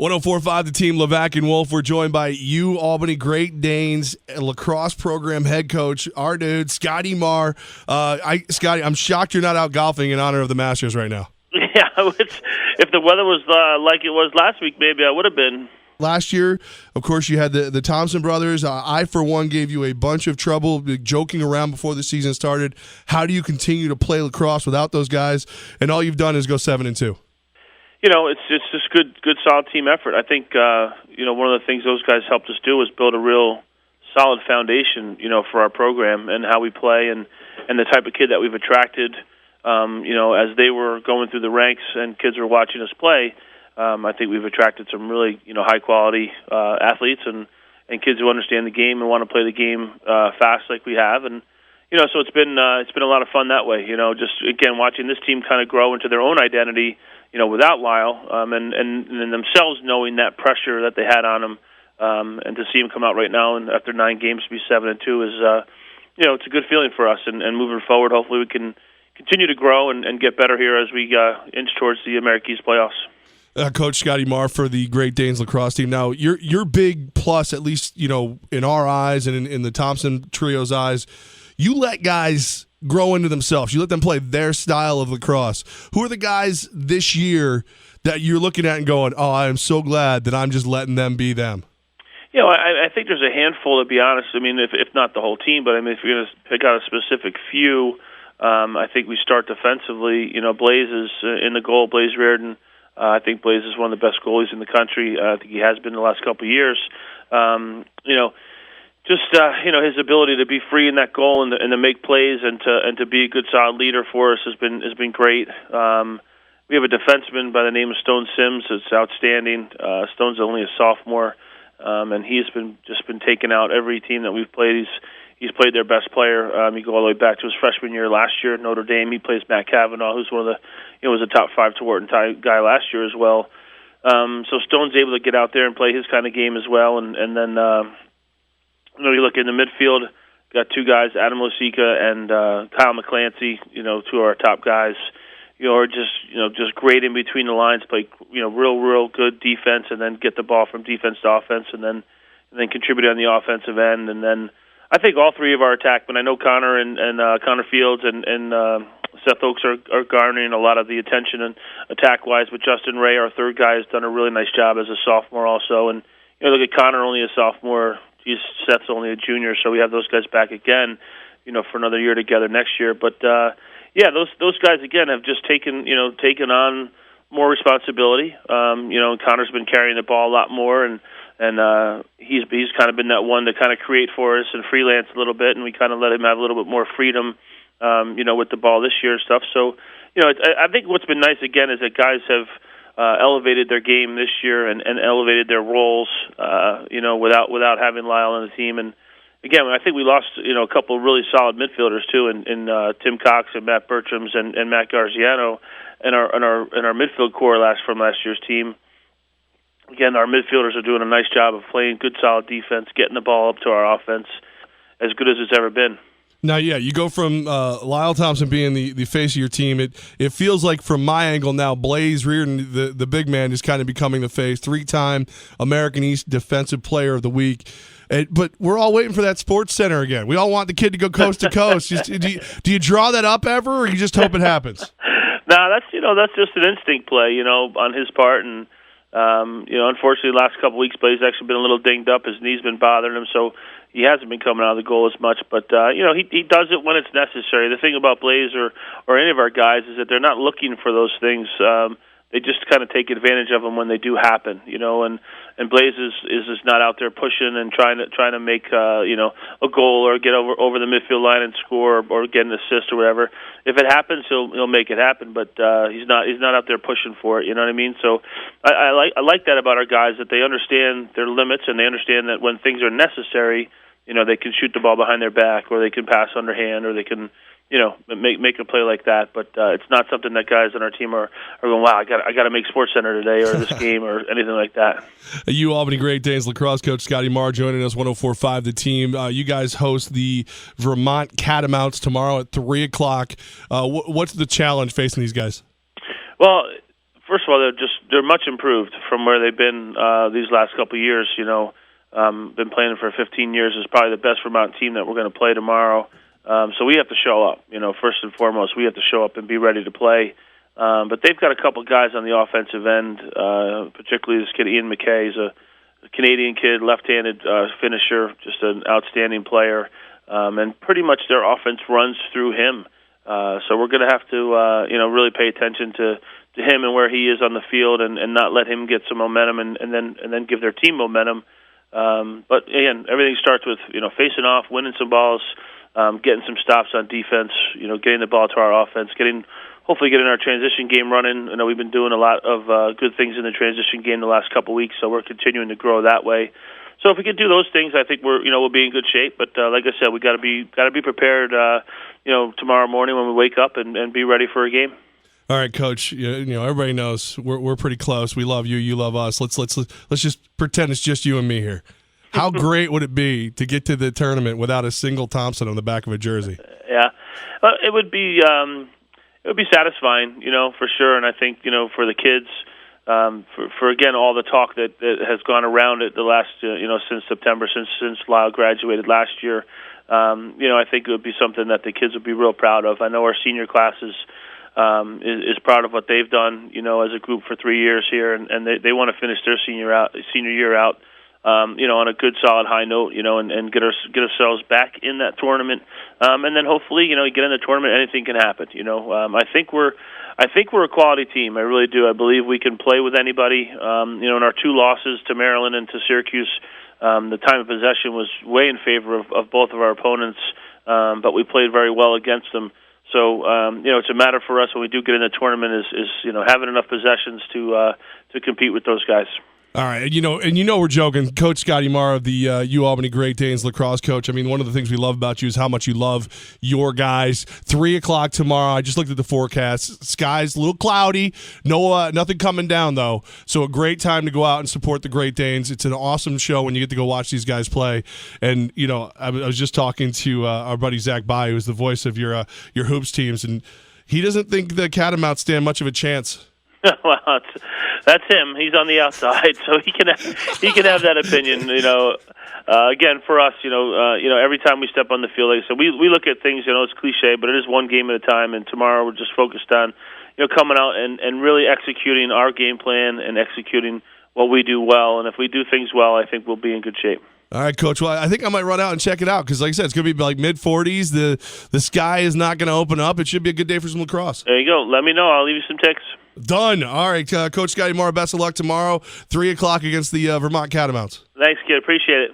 104.5 The Team, Levac and Wolf. We're joined by Albany Great Danes lacrosse program head coach, our dude, Scotty Marr. Scotty, I'm shocked you're not out golfing in honor of the Masters right now. Yeah, if the weather was like it was last week, maybe I would have been. Last year, of course, you had the Thompson brothers. I, for one, gave you a bunch of trouble joking around before the season started. How do you continue to play lacrosse without those guys? And all you've done is go 7-2. You know, it's just good, solid team effort. I think one of the things those guys helped us do is build a real solid foundation, for our program and how we play and the type of kid that we've attracted. As they were going through the ranks and kids were watching us play, I think we've attracted some really, high quality athletes and kids who understand the game and want to play the game fast like we have. And so it's been a lot of fun that way. Just again watching this team kind of grow into their own identity. Without Lyle, and themselves knowing that pressure that they had on them, and to see him come out right now and after 9 games to be 7-2 is, it's a good feeling for us. And moving forward, hopefully we can continue to grow and get better here as we inch towards the American East playoffs. Coach Scotty Marr for the Great Danes lacrosse team. Now, your big plus, at least in our eyes and in the Thompson trio's eyes, you let guys grow into themselves. You let them play their style of lacrosse. Who are the guys this year that you're looking at and going, oh, I am so glad that I'm just letting them be them? I think there's a handful, to be honest. I mean, if not the whole team, but I mean, if you're going to pick out a specific few, I think we start defensively. Blaze is in the goal, Blaze Reardon. I think Blaze is one of the best goalies in the country. I think he has been the last couple of years. His ability to be free in that goal and to make plays and to be a good solid leader for us has been great. We have a defenseman by the name of Stone Sims that's outstanding. Stone's only a sophomore, and he's been taking out every team that we've played. He's played their best player. You go all the way back to his freshman year last year at Notre Dame. He plays Matt Cavanaugh, who's one of the was a top 5 Tewaaraton guy last year as well. So Stone's able to get out there and play his kind of game as well, and then. You look in the midfield, got 2 guys, Adam Losica and Kyle McClancy, 2 of our top guys, are just great in between the lines, play, real good defense, and then get the ball from defense to offense, and then contribute on the offensive end. And then I think all 3 of our attackmen, I know Connor and Connor Fields and Seth Oakes are garnering a lot of the attention and attack-wise, but Justin Ray, our 3rd guy, has done a really nice job as a sophomore also. And look at Connor, only a sophomore. Seth's only a junior, so we have those guys back again, for another year together next year. But those guys again have just taken on more responsibility. Connor's been carrying the ball a lot more, and he's kind of been that one to kind of create for us and freelance a little bit, and we kind of let him have a little bit more freedom, with the ball this year and stuff. So, I think what's been nice again is that guys have. Elevated their game this year and elevated their roles, without having Lyle on the team. And again, I think we lost, a couple of really solid midfielders too, in Tim Cox and Matt Bertrams and Matt Garziano, and our midfield core from last year's team. Again, our midfielders are doing a nice job of playing good, solid defense, getting the ball up to our offense, as good as it's ever been. Now, you go from Lyle Thompson being the face of your team. It feels like, from my angle now, Blaze Reardon, the big man, is kind of becoming the face. 3-time American East Defensive Player of the Week. But we're all waiting for that Sports Center again. We all want the kid to go coast to coast. Do you draw that up ever, or you just hope it happens? No, that's just an instinct play, on his part. And unfortunately, the last couple of weeks, Blaze actually been a little dinged up. His knee's been bothering him, so he hasn't been coming out of the goal as much. But he does it when it's necessary. The thing about Blaze or any of our guys is that they're not looking for those things. They just kind of take advantage of them when they do happen, and Blaze is just not out there pushing and trying to make a goal or get over the midfield line and score or get an assist or whatever. If it happens, he'll make it happen, but he's not out there pushing for it. You know what I mean? So I like that about our guys, that they understand their limits and they understand that when things are necessary, they can shoot the ball behind their back, or they can pass underhand, or they can make a play like that. But it's not something that guys on our team are going, wow, I got to make Sports Center today, or this game, or anything like that. Albany Great Danes lacrosse coach Scotty Marr joining us, 104.5 The Team. You guys host the Vermont Catamounts tomorrow at 3 o'clock. What's the challenge facing these guys? Well, first of all, they're much improved from where they've been these last couple of years. Been playing for 15 years. Is probably the best Vermont team that we're going to play tomorrow. So we have to show up. First and foremost, we have to show up and be ready to play. But they've got a couple guys on the offensive end, particularly this kid Ian McKay. He's a Canadian kid, left-handed finisher, just an outstanding player. And pretty much their offense runs through him. So we're going to have to, really pay attention to him and where he is on the field, and not let him get some momentum, and then give their team momentum. But again, everything starts with facing off, winning some balls, getting some stops on defense. Getting the ball to our offense, hopefully getting our transition game running. I know we've been doing a lot of good things in the transition game the last couple of weeks, so we're continuing to grow that way. So if we could do those things, I think we'll be in good shape. But like I said, we got to be prepared. Tomorrow morning when we wake up and be ready for a game. All right, Coach. Everybody knows we're pretty close. We love you. You love us. Let's just pretend it's just you and me here. How great would it be to get to the tournament without a single Thompson on the back of a jersey? Yeah, it would be satisfying, for sure. And I think for the kids. For again, all the talk that has gone around it the last, since September, since Lyle graduated last year, I think it would be something that the kids would be real proud of. I know our senior class is proud of what they've done, as a group for 3 years here, and they want to finish their senior year out, on a good, solid high note, and get ourselves back in that tournament, and then hopefully, get in the tournament, anything can happen. I think we're a quality team. I really do. I believe we can play with anybody. In our 2 losses to Maryland and to Syracuse, the time of possession was way in favor of both of our opponents, but we played very well against them. So, it's a matter for us when we do get in the tournament is having enough possessions to compete with those guys. All right, we're joking. Coach Scotty Marr of the U Albany Great Danes lacrosse coach. I mean, one of the things we love about you is how much you love your guys. 3:00 tomorrow. I just looked at the forecast. Sky's a little cloudy. No, nothing coming down though. So a great time to go out and support the Great Danes. It's an awesome show when you get to go watch these guys play. And I was just talking to our buddy Zach Bai, who's the voice of your hoops teams, and he doesn't think the Catamounts stand much of a chance. Well, that's him. He's on the outside, so he can have that opinion. Again, for us, every time we step on the field, like I said, we look at things. It's cliche, but it is one game at a time. And tomorrow we're just focused on, coming out and really executing our game plan and executing what we do well. And if we do things well, I think we'll be in good shape. All right, Coach. Well, I think I might run out and check it out because, like I said, it's going to be like mid-40s. The sky is not going to open up. It should be a good day for some lacrosse. There you go. Let me know. I'll leave you some tickets. Done. All right, Coach Scotty Marr, best of luck tomorrow, 3:00 against the Vermont Catamounts. Thanks, kid. Appreciate it.